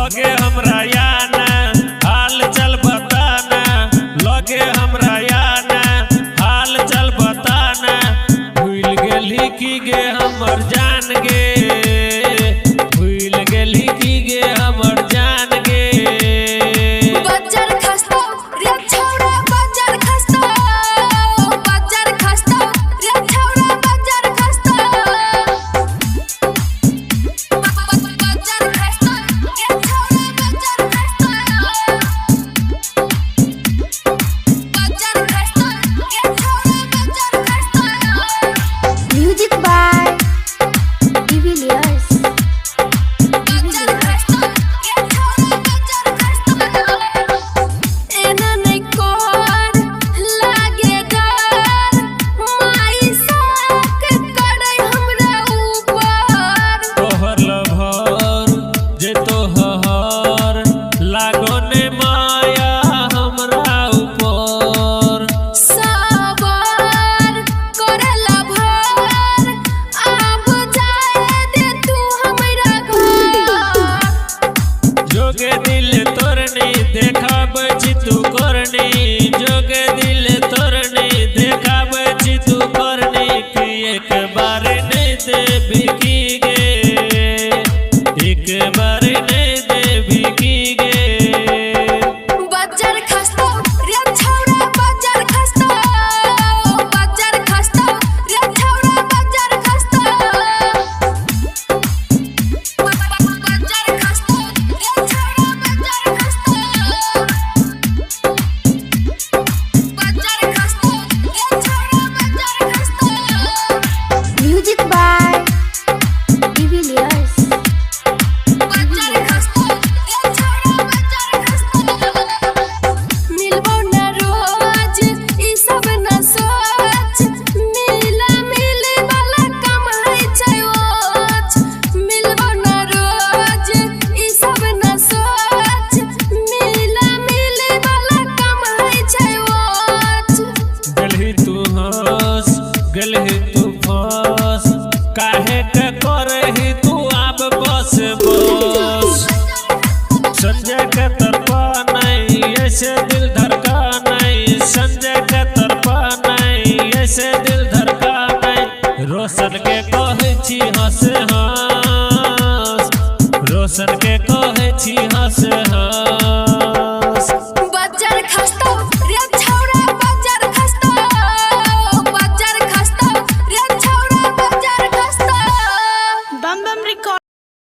लगे हमरा याना हाल चल बताना, लगे हमरा याना हाल चल बताना। भूल गेली की गे हमर जान गे, भूल गेली की गे हमर जान गे। बजर खस्तो रे छौरा बजर खस्तो, बजर खस्तो रे छौरा बजर खस्तो, बजर खस्तो रे छौरा बजर खस्तो, बजर खस्तो रे छौरा बजर खस्तो। Music by Divilliers. बजर खस्तो रे छौरा बजर खस्तो। एना नै कोर लागे डर, माई साक करै हमरा ऊपर। तोहर लभर जे तोहर लागो ने माया हमरा ऊपर। सबर करला भर, आब जाए दे तू हमरा घर। जोगे दिल तोरनी देखाब छी तू करनी, जोगे दिल तोरनी देखाब छी तू करनी। कि एक बार नहीं देबी की गे, एक बार नहीं देबी की गे। बजर खस्तो रे छौरा बजर खस्तो, बजर खस्तो रे छौरा बजर खस्तो, बजर खस्तो रे छौरा बजर खस्तो, बजर खस्तो रे छौरा बजर खस्तो। Music by Divilliers. बजर खस्तो रे छौरा बजर खस्तो। मिलबो न रोज ई सब न सोच, मिला मिले वाला काम है छै ओछ। मिलबो न रोज ई सब न सोच, मिला मिले वाला काम है छै ओछ। गलही तू हंस गलही तू फंस, काहे के करही तू आब बस बस। संजय के तरफा नहीं ऐसे दिल धड़का नहीं, संजय के तरफा नहीं ऐसे दिल धड़का नहीं। रोशन के कहै छी हंस हंस, रोशन के कहै छी हंस हंस।